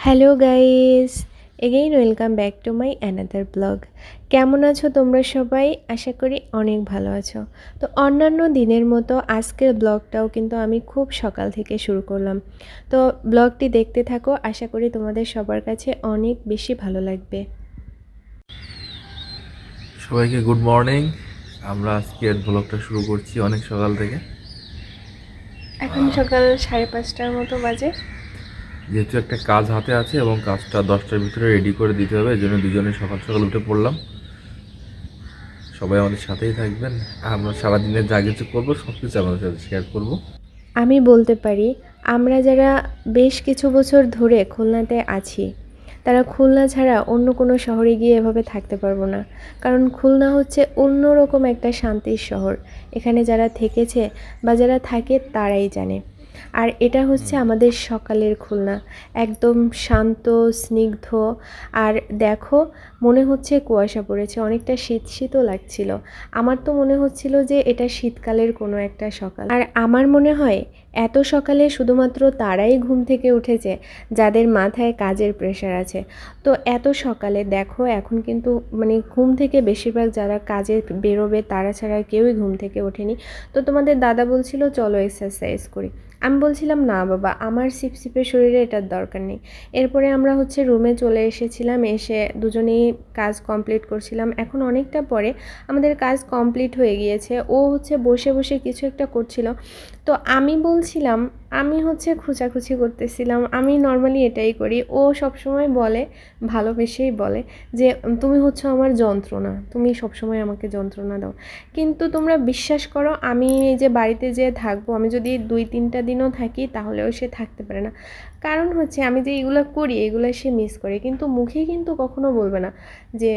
Hello guys, again welcome back to my another blog. কেমন আছো তোমরা সবাই? আশা করি অনেক ভালো আছো। তো অন্যান্য দিনের মতো আজকের ব্লগটাও কিন্তু আমি খুব সকাল থেকে শুরু করলাম। তো ব্লগটি দেখতে থাকো, আশা করি তোমাদের সবার কাছে অনেক বেশি ভালো লাগবে। সবাইকে গুড মর্নিং। আমরা আজকের ব্লগটা শুরু করছি অনেক সকাল থেকে। এখন সকাল 5:30টার মতো বাজে। যেহেতু একটা কাজ হাতে আছে এবং কাজটা 10টার ভিতরে রেডি করে দিতে হবে, এই জন্য দুজনে সকাল সকাল উঠে পড়লাম। সবাই আমাদের সাথেই থাকবেন। আমরা সারাদিনে যা কিছু করবো সব কিছু আমাদের সাথে শেয়ার করবো। আমি বলতে পারি, আমরা যারা বেশ কিছু বছর ধরে খুলনাতে আছি, তারা খুলনা ছাড়া অন্য কোনো শহরে গিয়ে এভাবে থাকতে পারবো না। কারণ খুলনা হচ্ছে অন্যরকম একটা শান্তির শহর। এখানে যারা থেকেছে বা যারা থাকে তারাই জানে। আর এটা হচ্ছে আমাদের সকালের খুলনা, একদম শান্ত, স্নিগ্ধ। আর দেখো, মনে হচ্ছে কুয়াশা পড়েছে, অনেকটা শীত শীতও লাগছিল। আমার তো মনে হচ্ছিল যে এটা শীতকালের কোনো একটা সকাল। আর আমার মনে হয় এত সকালে শুধুমাত্র তারাই ঘুম থেকে উঠেছে যাদের মাথায় কাজের প্রেশার আছে। তো এত সকালে দেখো, এখন কিন্তু মানে ঘুম থেকে বেশিরভাগ যারা কাজে বেরোবে তারা ছাড়া কেউই ঘুম থেকে ওঠেনি। তো তোমাদের দাদা বলছিল চলো এক্সারসাইজ করি। আমি বলছিলাম না বাবা, আমার সিপসিপে শরীরে এটার দরকার নেই। এরপরে আমরা হচ্ছে রুমে চলে এসেছিলাম, এসে দুজনেই কাজ কমপ্লিট করছিলাম। এখন অনেকটা পরে আমাদের কাজ কমপ্লিট হয়ে গিয়েছে। ও হচ্ছে বসে বসে কিছু একটা করছিল। তো আমি বলছিলাম, আমি হচ্ছে খোঁচাখুচি করতেছিলাম। আমি নর্মালি এটাই করি। ও সবসময় বলে, ভালোবেসেই বলে যে তুমি হচ্ছে আমার যন্ত্রণা, তুমি সবসময় আমাকে যন্ত্রণা দাও। কিন্তু তোমরা বিশ্বাস করো, আমি এই যে বাড়িতে যে থাকবো, আমি যদি 2-3টা দিনও থাকি তাহলেও সে থাকতে পারে না। কারণ হচ্ছে আমি যে এগুলো করি এগুলো সে মিস করে, কিন্তু মুখে কিন্তু কখনো বলবে না যে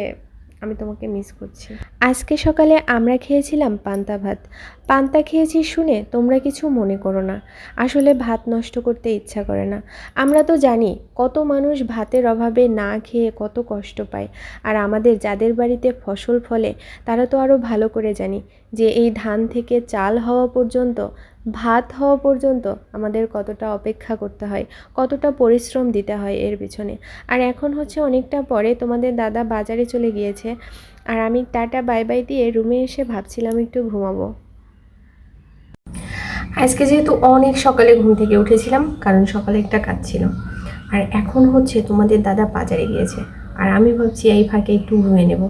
আমি তোমাকে মিস করছি। আজকে সকালে আমরা খেয়েছিলাম পান্তা ভাত। পান্তা খেয়েছি শুনে তোমরা কিছু মনে করো না, আসলে ভাত নষ্ট করতে ইচ্ছা করে না। আমরা তো জানি কত মানুষ ভাতের অভাবে না খেয়ে কত কষ্ট পায়। আর আমাদের যাদের বাড়িতে ফসল ফলে তারা তো আরও ভালো করে জানি যে এই ধান থেকে চাল হওয়া পর্যন্ত, ভাত হওয়া পর্যন্ত আমাদের কতটা অপেক্ষা করতে হয়, কতটা পরিশ্রম দিতে হয় এর পিছনে। আর এখন হচ্ছে অনেকটা পরে তোমাদের দাদা বাজারে চলে গিয়েছে, আর আমি টাটা বাই বাই দিয়ে রুমে এসে ভাবছিলাম একটু ঘুমাবো। আজকে যেহেতু অনেক সকালে ঘুম থেকে উঠেছিলাম, কারণ সকালে একটা কাজ ছিল। আর এখন হচ্ছে তোমাদের দাদা বাজারে গিয়েছে, আর আমি ভাবছি এই ফাঁকে একটু ঘুমিয়ে নেব,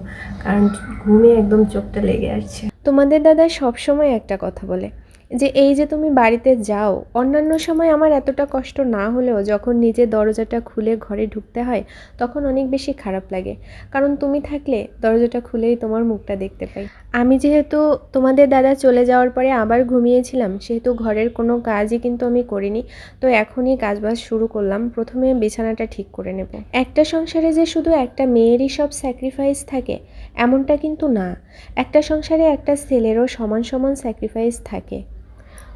কারণ ঘুমে একদম চোখটা লেগে আসছে। তোমাদের দাদা সবসময় একটা কথা বলে যে এই যে তুমি বাড়িতে যাও, অন্যান্য সময় আমার এতটা কষ্ট না হলেও যখন নিজে দরজাটা খুলে ঘরে ঢুকতে হয় তখন অনেক বেশি খারাপ লাগে। কারণ তুমি থাকলে দরজাটা খুলেই তোমার মুখটা দেখতে পাই। আমি যেহেতু তোমাদের দাদা চলে যাওয়ার পরে আবার ঘুমিয়েছিলাম, সেহেতু ঘরের কোনো কাজই কিন্তু আমি করিনি। তো এখনই কাজবাজ শুরু করলাম। প্রথমে বিছানাটা ঠিক করে নেব। একটা সংসারে যে শুধু একটা মেয়েরই সব স্যাক্রিফাইস থাকে এমনটা কিন্তু না। একটা সংসারে একটা ছেলেরও সমান সমান স্যাক্রিফাইস থাকে।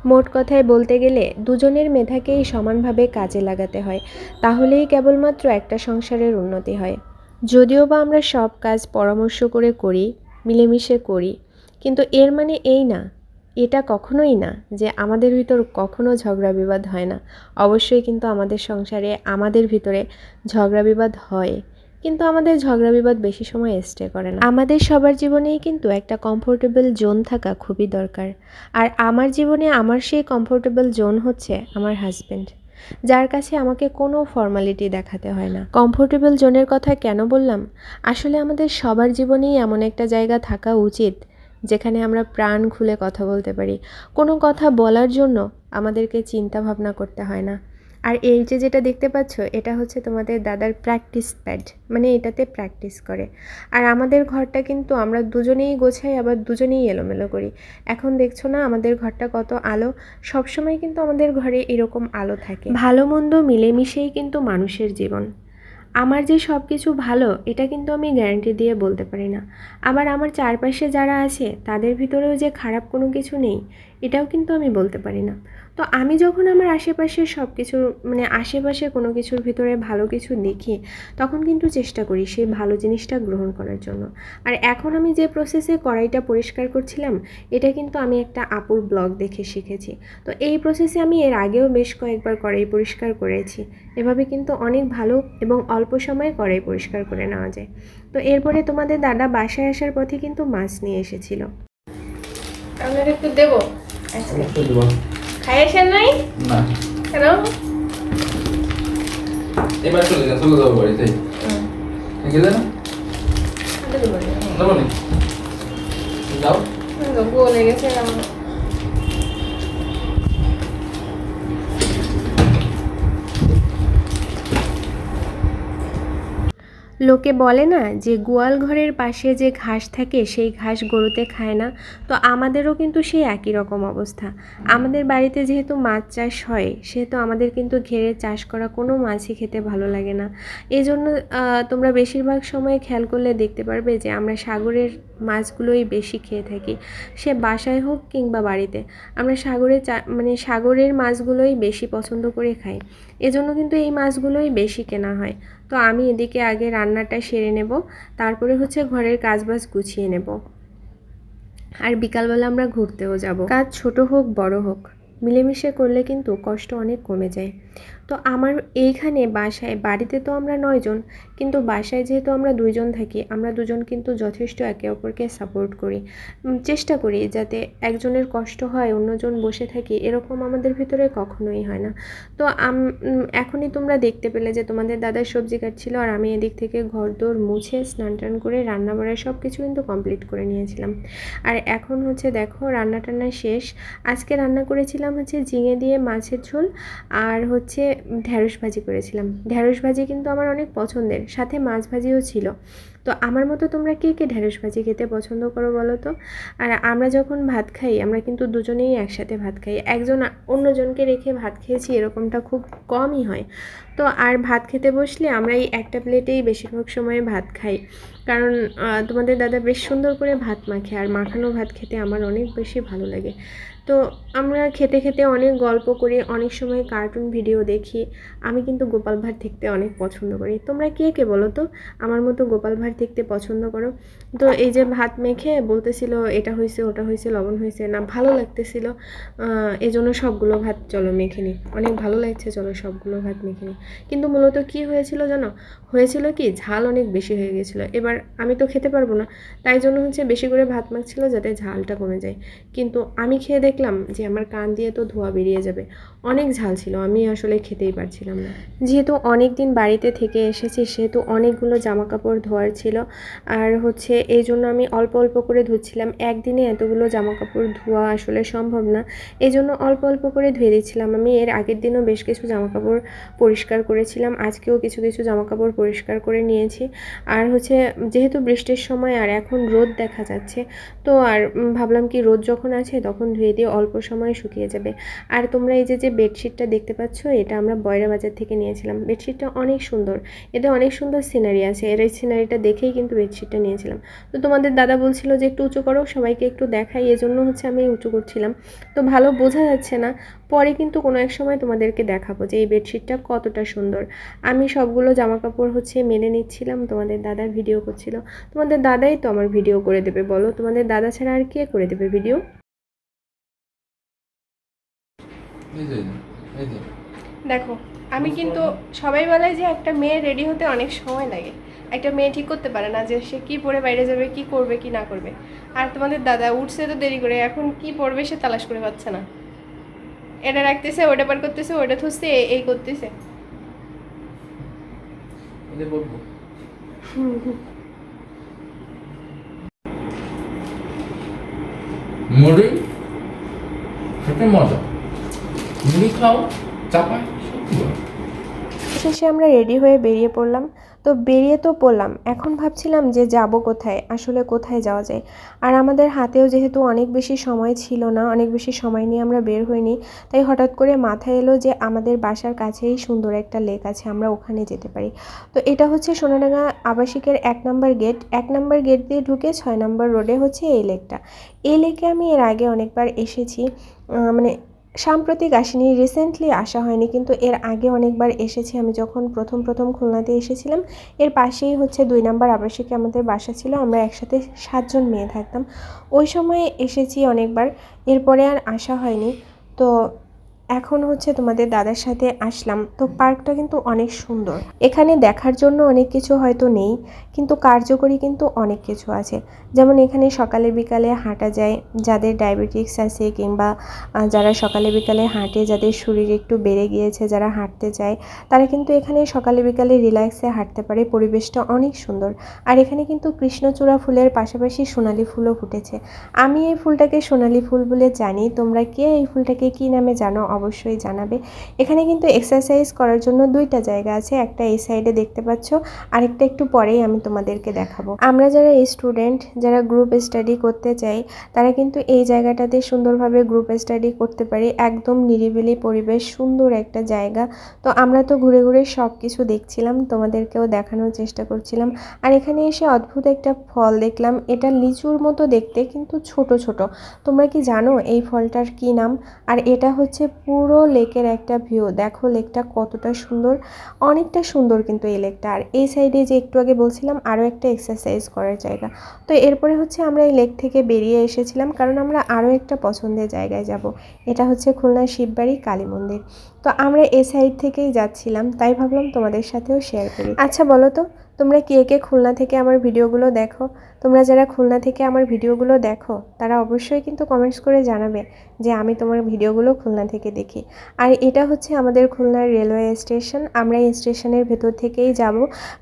মোট কথায় বলতে গেলে দুজনের মেধাকেই সমানভাবে কাজে লাগাতে হয়, তাহলেই কেবলমাত্র একটা সংসারের উন্নতি হয়। যদিও বা আমরা সব কাজ পরামর্শ করে করি, মিলেমিশে করি, কিন্তু এর মানে এই না, এটা কখনোই না যে আমাদের ভিতর কখনো ঝগড়া বিবাদ হয় না। অবশ্যই কিন্তু আমাদের সংসারে আমাদের ভিতরে ঝগড়া বিবাদ হয়, কিন্তু আমাদের ঝগড়া বিবাদ বেশি সময় স্টে করে না। আমাদের সবার জীবনেই কিন্তু একটা কমফোর্টেবল জোন থাকা খুবই দরকার। আর আমার জীবনে আমার সেই কমফোর্টেবল জোন হচ্ছে আমার হাজব্যান্ড, যার কাছে আমাকে কোনো ফর্মালিটি দেখাতে হয় না। কমফোর্টেবল জোনের কথা কেন বললাম? আসলে আমাদের সবার জীবনেই এমন একটা জায়গা থাকা উচিত যেখানে আমরা প্রাণ খুলে কথা বলতে পারি। কোনো কথা বলার জন্য আমাদেরকে চিন্তা ভাবনা করতে হয় না। আর এই যে যেটা দেখতে পাচ্ছ, এটা হচ্ছে তোমাদের দাদার প্র্যাকটিস প্যাড, মানে এটাতে প্র্যাকটিস করে। আর আমাদের ঘরটা কিন্তু আমরা দুজনেই গোছাই, আবার দুজনেই এলোমেলো করি। এখন দেখছো না আমাদের ঘরটা কত আলো? সবসময় কিন্তু আমাদের ঘরে এরকম আলো থাকে। ভালো মন্দ মিলেমিশেই কিন্তু মানুষের জীবন। আমার যে সব কিছু ভালো এটা কিন্তু আমি গ্যারান্টি দিয়ে বলতে পারি না। আবার আমার চারপাশে যারা আছে তাদের ভিতরেও যে খারাপ কোনো কিছু নেই এটাও কিন্তু আমি বলতে পারি না। তো তো আমি যখন আমার আশেপাশের সব কিছুর মানে আশেপাশে কোনো কিছুর ভিতরে ভালো কিছু দেখি, তখন কিন্তু চেষ্টা করি সেই ভালো জিনিসটা গ্রহণ করার জন্য। আর এখন আমি যে প্রসেসে কড়াইটা পরিষ্কার করছিলাম, এটা কিন্তু আমি একটা আপুর ব্লগ দেখে শিখেছি। তো এই প্রসেসে আমি এর আগেও বেশ কয়েকবার কড়াই পরিষ্কার করেছি। এভাবে কিন্তু অনেক ভালো এবং অল্প সময়ে কড়াই পরিষ্কার করে নেওয়া যায়। তো এরপরে তোমাদের দাদা বাসায় আসার পথে কিন্তু মাছ নিয়ে এসেছিল। আপনার একটু দেবো খাই আসেন নাই না কেন? এবার চলে যাবো বাড়িতে গেলে না যাবো নি যাও বলে গেছে লোকে বলে না যে গোয়াল ঘরের পাশে যে ঘাস থাকে সেই ঘাস গরুতে খায় না। তো আমাদেরও কিন্তু সেই একই রকম অবস্থা। আমাদের বাড়িতে যেহেতু মাছ চাষ হয়, সেহেতু আমাদের কিন্তু ঘেরে চাষ করা কোনো মাছই খেতে ভালো লাগে না। এই জন্য তোমরা বেশিরভাগ সময় খেয়াল করলে দেখতে পারবে যে আমরা সাগরের মাছগুলোই বেশি খেয়ে থাকি, সে বাসায় হোক কিংবা বাড়িতে। আমরা মানে সাগরের মাছগুলোই বেশি পছন্দ করে খাই। এজন্য কিন্তু এই মাছগুলোই বেশি কেনা হয়। তো আমি এদিকে আগে রান্নাটা সেরে নেব, তারপরে হচ্ছে ঘরের কাজবাজ গুছিয়ে নেব। আর বিকালবেলা আমরা ঘুরতেও যাব। কাজ ছোট হোক বড় হোক, মিলেমিশে করলে কিন্তু কষ্ট অনেক কমে যায়। তো আমার এইখানে বাসায়, বাড়িতে তো আমরা 9 জন, কিন্তু বাসায় যেহেতু আমরা 2 জন থাকি, আমরা দুজন কিন্তু যথেষ্ট একে অপরকে সাপোর্ট করি। চেষ্টা করি যাতে একজনের কষ্ট হয় অন্যজন বসে থাকি, এরকম আমাদের ভিতরে কখনোই হয় না। তো এখনই তোমরা দেখতে পেলে যে তোমাদের দাদার সবজি কাটছিল, আর আমি এদিক থেকে ঘরদোর মুছে স্নান টান করে রান্না বাড়া সব কিছু কিন্তু কমপ্লিট করে নিয়েছিলাম। আর এখন হচ্ছে দেখো রান্না টান্না শেষ। আজকে রান্না করেছিলাম হচ্ছে ঝিঙে দিয়ে মাছের ঝোল, আর হচ্ছে ঢ্যাঁড়স ভাজি করেছিলাম। ঢ্যাঁড়স ভাজি কিন্তু আমার অনেক পছন্দের, সাথে মাছ ভাজিও ছিল। তো আমার মতো তোমরা কে কে ঢ্যাঁড়স ভাজি খেতে পছন্দ করো বলো তো? আর আমরা যখন ভাত খাই, আমরা কিন্তু দুজনেই একসাথে ভাত খাই, একজন অন্যজনকে রেখে ভাত খেয়েছি এরকমটা খুব কমই হয়। তো আর ভাত খেতে বসলে আমরা এই একটা প্লেটেই বেশিরভাগ সময় ভাত খাই, কারণ তোমাদের দাদা বেশ সুন্দর করে ভাত মাখে, আর মাখানো ভাত খেতে আমার অনেক বেশি ভালো লাগে। তো আমরা খেতে খেতে অনেক গল্প করি, অনেক সময় কার্টুন ভিডিও দেখি। আমি কিন্তু গোপাল ভাঁড় দেখতে অনেক পছন্দ করি। তোমরা কে কে বলো তো আমার মতো গোপাল ভাঁড় দেখতে পছন্দ করো? তো এই যে ভাত মেখে বলতেছিল এটা হয়েছে ওটা হয়েছে লবণ হয়েছে না, ভালো লাগতেছিল, এই জন্য সবগুলো ভাত চলো মেখে নিই, অনেক ভালো লাগছে চলো সবগুলো ভাত মেখে নিই। কিন্তু মূলত কি হয়েছিল জানো? হয়েছিল কি, ঝাল অনেক বেশি হয়ে গেছিলো। এবার আমি তো খেতে পারবো না, তাই জন্য হচ্ছে বেশি করে ভাত মাখছিল যাতে ঝালটা কমে যায়। কিন্তু আমি খেয়ে দেখলাম যে আমার কান দিয়ে তো ধোঁয়া বেরিয়ে যাবে, অনেক ঝাল ছিল, আমি আসলে খেতেই পারছিলাম না। যেহেতু অনেক দিন বাড়িতে থেকে এসেছি, সেহেতু অনেকগুলো জামা কাপড় ধোয়ার ছিল, আর হচ্ছে এই জন্য আমি অল্প অল্প করে ধুচ্ছিলাম। একদিনে এতগুলো জামা কাপড় ধোয়া আসলে সম্ভব না, এই জন্য অল্প অল্প করে ধুয়ে দিচ্ছিলাম। আমি এর আগের দিনও বেশ কিছু জামা কাপড় পরিষ্কার করেছিলাম, আজকেও কিছু কিছু জামা কাপড় পরিষ্কার করে নিয়েছি। আর হচ্ছে যেহেতু বৃষ্টির সময় আর এখন রোদ দেখা যাচ্ছে, তো আর ভাবলাম কি রোদ যখন আছে তখন ধুয়ে দিয়ে অল্প সময় শুকিয়ে যাবে। আর তোমরা এই যে বেডশিটটা দেখতে পাচ্ছ, এটা আমরা বয়রা বাজার থেকে নিয়েছিলাম। বেডশিটটা অনেক সুন্দর, এতে অনেক সুন্দর সিনারি আছে, এর এই সিনারিটা দেখেই কিন্তু বেডশিটটা নিয়েছিলাম। তো তোমাদের দাদা বলছিল যে একটু উঁচু করো, সবাইকে একটু দেখাই, এজন্য হচ্ছে আমি উঁচু করছিলাম। তো ভালো বোঝা যাচ্ছে না, পরে কিন্তু কোনো এক সময় তোমাদেরকে দেখাবো যে এই বেডশিটটা কতটা সুন্দর। আমি সবগুলো জামা কাপড় হচ্ছে মেনে নিচ্ছিলাম, তোমাদের দাদা ভিডিও করছিল। তোমাদের দাদাই তো আমার ভিডিও করে দেবে, বলো তোমাদের দাদা ছাড়া আর কে করে দেবে ভিডিও? দেখো আমি কিন্তু, সবাই বলে যে একটা মেয়ে রেডি হতে অনেক সময় লাগে, একটা মেয়ে ঠিক করতে পারে না যে সে কি পরে বাইরে যাবে, কি করবে কি না করবে। আর তোমাদের দাদা উঠছে তো দেরি করে, এখন কি পরবে সে তালাশ করে পাচ্ছে না, এটা রাখতেছে ওটা পার করতেছে, ওটা থুসছে এই করতেছে। মুড়ি খেতে মজা, মুড়ি খাও চাপায়। শেষে আমরা রেডি হয়ে বেরিয়ে পড়লাম। তো বেরিয়ে তো পড়লাম, এখন ভাবছিলাম যে যাব কোথায়, আসলে কোথায় যাওয়া যায়। আর আমাদের হাতেও যেহেতু অনেক বেশি সময় ছিল না, অনেক বেশি সময় নিয়ে আমরা বের হইনি, তাই হঠাৎ করে মাথায় এলো যে আমাদের বাসার কাছেই সুন্দর একটা লেক আছে, আমরা ওখানে যেতে পারি। তো এটা হচ্ছে সোনাডাঙ্গা আবাসিকের 1 নম্বর গেট, 1 নম্বর গেট দিয়ে ঢুকে 6 নম্বর রোডে হচ্ছে এই লেকটা। এই লেকে আমি এর আগে অনেকবার এসেছি, মানে সাম্প্রতিক আসিনি, রিসেন্টলি আসা হয়নি, কিন্তু এর আগে অনেকবার এসেছি। আমি যখন প্রথম খুলনাতে এসেছিলাম, এর পাশেই হচ্ছে 2 নাম্বার আবাসিকে আমাদের বাসা ছিল। আমরা একসাথে 7 জন মেয়ে থাকতাম। ওই সময়ে এসেছি অনেকবার, এরপরে আর আসা হয়নি। তো এখন হচ্ছে তোমাদের দাদার সাথে আসলাম। তো পার্কটা কিন্তু অনেক সুন্দর। এখানে দেখার জন্য অনেক কিছু হয়তো নেই, কিন্তু কার্যকরী কিন্তু অনেক কিছু আছে। যেমন এখানে সকালে বিকালে হাঁটা যায়, যাদের ডায়াবেটিক্স আছে কিংবা যারা সকালে বিকালে হাঁটে, যাদের শরীর একটু বেড়ে গিয়েছে, যারা হাঁটতে চায়, তারা কিন্তু এখানে সকালে বিকালে রিল্যাক্সে হাঁটতে পারে। পরিবেশটা অনেক সুন্দর। আর এখানে কিন্তু কৃষ্ণচূড়া ফুলের পাশাপাশি সোনালি ফুলও ফুটেছে। আমি এই ফুলটাকে সোনালি ফুল বলে জানি। তোমরা কে এই ফুলটাকে কী নামে জানো অবশ্যই জানাবে। এখানে কিন্তু এক্সারসাইজ করার জন্য 2টা জায়গা আছে। একটা এই সাইডে দেখতে পাচ্ছ, আরেকটা একটু পরেই আমি তোমাদেরকে দেখাবো। আমরা যারা স্টুডেন্ট, যারা গ্রুপ স্টাডি করতে চাই, তারা কিন্তু এই জায়গাটাতে সুন্দরভাবে গ্রুপ স্টাডি করতে পারি। একদম নিরিবিলি পরিবেশ, সুন্দর একটা জায়গা। তো আমরা তো ঘুরে ঘুরে সব কিছু দেখছিলাম, তোমাদেরকেও দেখানোর চেষ্টা করছিলাম। আর এখানে এসে অদ্ভুত একটা ফল দেখলাম। এটা লিচুর মতো দেখতে, কিন্তু ছোট ছোট। তোমরা কি জানো এই ফলটার কি নাম? আর এটা হচ্ছে পুরো লেকের একটা ভিউ। দেখো লেকটা কতটা সুন্দর, অনেকটা সুন্দর কিন্তু এই লেকটা। আর এই সাইডে যে একটু আগে বলছিলাম আরও একটা এক্সারসাইজ করার জায়গা। তো এরপরে হচ্ছে আমরা এই লেক থেকে বেরিয়ে এসেছিলাম, কারণ আমরা আরও একটা পছন্দের জায়গায় যাব। এটা হচ্ছে খুলনার শিববাড়ি কালী মন্দির। তো আমরা এই সাইড থেকেই যাচ্ছিলাম, তাই ভাবলাম তোমাদের সাথেও শেয়ার করি। আচ্ছা বলো তো, তোমরা কে কে খুলনা থেকে আমার ভিডিওগুলো দেখো? তোমরা যারা খুলনা থেকে আমার ভিডিওগুলো দেখো, তারা অবশ্যই কিন্তু কমেন্টস করে জানাবে যে আমি তোমার ভিডিওগুলো খুলনা থেকে দেখি। আর এটা হচ্ছে আমাদের খুলনার রেলওয়ে স্টেশন। আমরা এই স্টেশনের ভেতর থেকেই যাব,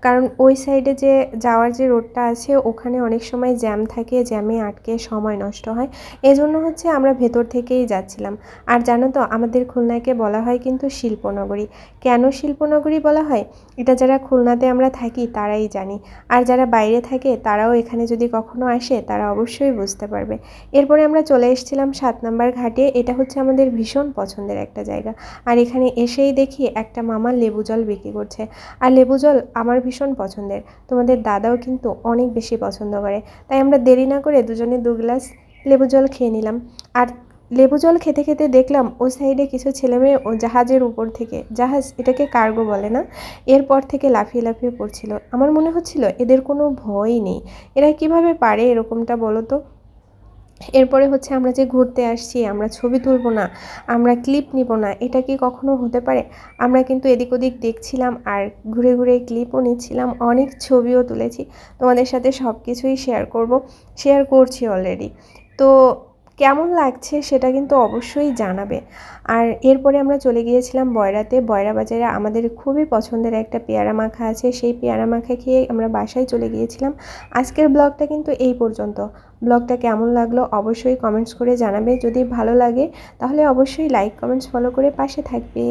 কারণ ওই সাইডে যে যাওয়ার যে রোডটা আছে, ওখানে অনেক সময় জ্যাম থাকে, জ্যামে আটকে সময় নষ্ট হয়। এজন্য হচ্ছে আমরা ভেতর থেকেই যাচ্ছিলাম। আর জানো তো, আমাদের খুলনাকে বলা হয় কিন্তু শিল্পনগরী। কেন শিল্পনগরী বলা হয়, এটা যারা খুলনাতে আমরা থাকি তারাই জানি। আর যারা বাইরে থাকে তারাও এখানে যদি কখনো আসে, তারা অবশ্যই বুঝতে পারবে। এরপরে আমরা চলে এসেছিলাম 7 নাম্বার ঘাটে। এটা হচ্ছে আমাদের ভীষণ পছন্দের একটা জায়গা। আর এখানে এসেই দেখি একটা মামা লেবু জল বিক্রি করছে। আর লেবু জল আমার ভীষণ পছন্দের, তোমাদের দাদাও কিন্তু অনেক বেশি পছন্দ করে। তাই আমরা দেরি না করে দুজনে 2 গ্লাস লেবু জল খেয়ে নিলাম। আর লেবু জল খেতে খেতে দেখলাম ওই সাইডে কিছু ছেলেমেয়ে ও জাহাজের উপর থেকে, জাহাজ এটাকে কার্গো বলে না, এরপর থেকে লাফিয়ে লাফিয়ে পড়ছিল। আমার মনে হচ্ছিল এদের কোনো ভয়ই নেই, এরা কিভাবে পারে এরকমটা বলো তো। এরপরে হচ্ছে আমরা যে ঘুরতে আসছি, আমরা ছবি তুলবো না, আমরা ক্লিপ নিব না, এটা কি কখনো হতে পারে? আমরা কিন্তু এদিক ওদিক দেখছিলাম আর ঘুরে ঘুরে ক্লিপও নিচ্ছিলাম, অনেক ছবিও তুলেছি। তোমাদের সাথে সব কিছুই শেয়ার করছি অলরেডি। তো কেমন লাগছে সেটা কিন্তু অবশ্যই জানাবে। আর এরপরে আমরা চলে গিয়েছিলাম বয়রাতে। বয়রা বাজারে আমাদের খুবই পছন্দের একটা পেয়ারা মাখা আছে, সেই পেয়ারা মাখা খেয়ে আমরা বাসায় চলে গিয়েছিলাম। আজকের ব্লগটা কিন্তু এই পর্যন্ত। ব্লগটা কেমন লাগলো অবশ্যই কমেন্টস করে জানাবে। যদি ভালো লাগে তাহলে অবশ্যই লাইক কমেন্টস ফলো করে পাশে থাকবে।